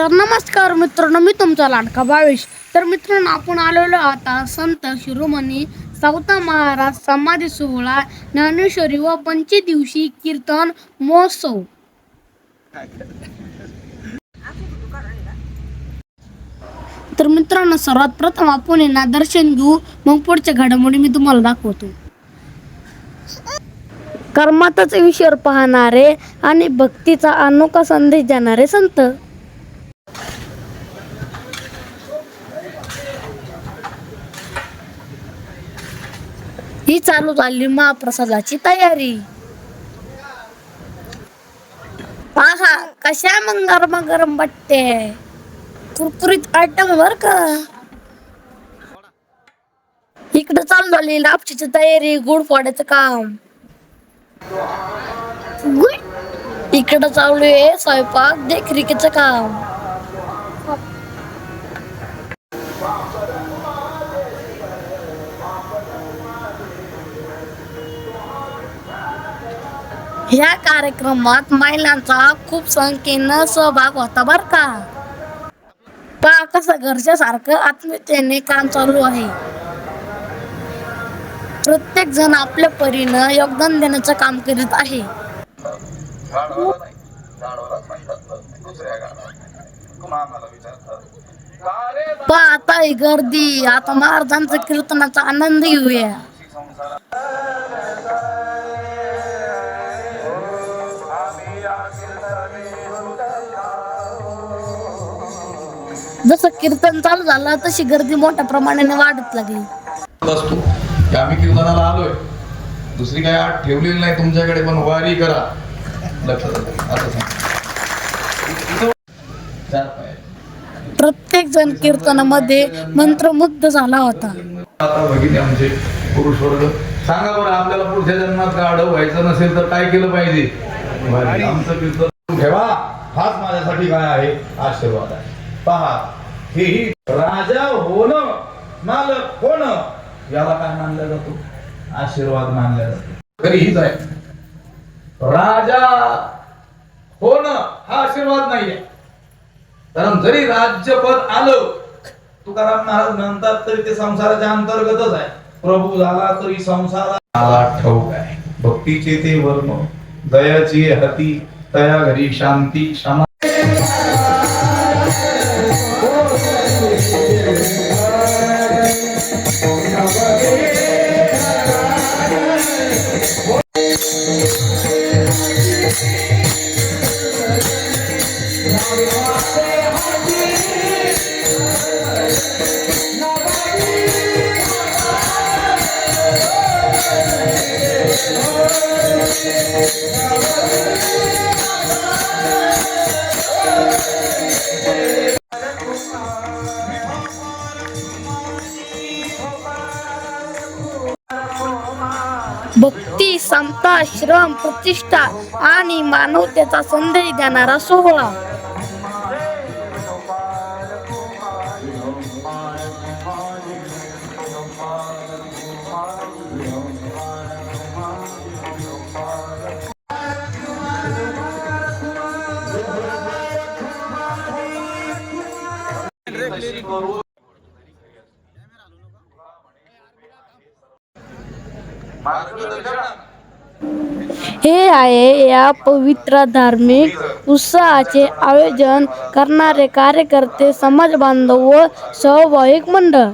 तर नमस्कार मित्रांनो, मी तुमचा लाडका भावेश. तर मित्रांनो, आपण आलेलो आता संत शिरोमणी सावता महाराज समाधी सोहळा, ज्ञानेश्वरी व पंचदिवशी कीर्तन महोत्सव. तर मित्रांनो, सर्वात प्रथम आपण यांना दर्शन घेऊ, मग पुढच्या घडामोडी मी तुम्हाला दाखवतो. कर्मातच ईश्वर पाहणारे आणि भक्तीचा अनोखा संदेश देणारे संत. ही चालू झाली महाप्रसादाची तयारी. पहा कशा मग गरम बट्टे, कुरकुरीत आयटम बर का. इकडे चालू झाली लापशीची तयारी, गुड फोडायचं काम. इकडे चालू आहे स्वयंपाक देखरेखीचं काम. ह्या कार्यक्रमात महिलांचा खूप संख्येनं सहभाग होता बर का. पहा कसं घरच्या सारखं आत्मीयतेने काम चालू आहे. प्रत्येक जण आपल्या परीनं योगदान देण्याचं काम करीत आहे. पहा आता ही गर्दी, आता महाराजांचा कीर्तनाचा आनंद घेऊया. जसं कीर्तन चालू झालं तशी गर्दी मोठ्या प्रमाणाने वाढत लागली. आम्ही कीर्तनाला आलोय, दुसरी काय आठ ठेवलेली नाही तुमच्याकडे, पण वारी करा. प्रत्येक जण कीर्तनामध्ये मंत्रमुग्ध झाला होता. आता भगिनी आमचे पुरुष वर्ग, सांगा बरं, आपल्याला पुढच्या जन्मात गाढव व्हायचं नसेल तर काय केलं पाहिजे? आमचं कीर्तन ठेवा, हाच माझ्यासाठी काय आहे? आशीर्वाद आहे. पहा, हेही राजा होणं, मालक होणं, याला काय मानलं जातो? आशीर्वाद मानला जातो. तरी हीच आहे, राजा होणं हा आशीर्वाद नाहीये. कारण जरी राज्यपद आलं, तुकाराम महाराज म्हणतात, तरी ते संसाराच्या अंतर्गतच आहे. प्रभू झाला तरी संसाराला ठाऊक आहे. भक्तीचे ते वर्ण, दयाची हाती, तया घरी शांती क्षमा. भक्ती, समता, श्रम, प्रतिष्ठा आणि मानवतेचा संदेश देणारा सोहळा. हे आहे या पवित्र धार्मिक उत्सवाचे आयोजन करणारे कार्यकर्ते, समाज बांधव व सामुदायिक मंडळ.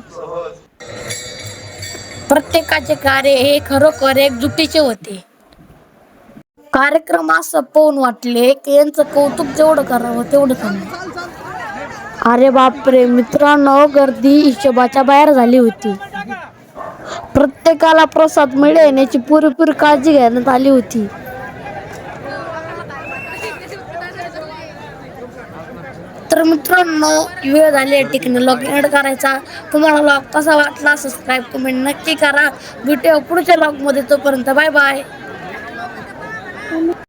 प्रत्येकाचे कार्य हे खरोखर एकजुटीचे होते. कार्यक्रम असं पाहून वाटले की यांचं कौतुक जेवढं करावं तेवढं कमी. अरे बापरे मित्रांनो, गर्दी हिशोबाच्या बाहेर झाली होती. प्रत्येकाला प्रसाद मिळेल याची पुरेपूर काळजी घेण्यात आली होती. तर मित्रांनो, वेळ झाली या ठिकाणी लॉग इन करायचा. तुम्हाला लॉग कसा वाटला सबस्क्राईब कमेंट नक्की करा. भेटूया पुढच्या लॉग मध्ये, तोपर्यंत बाय बाय.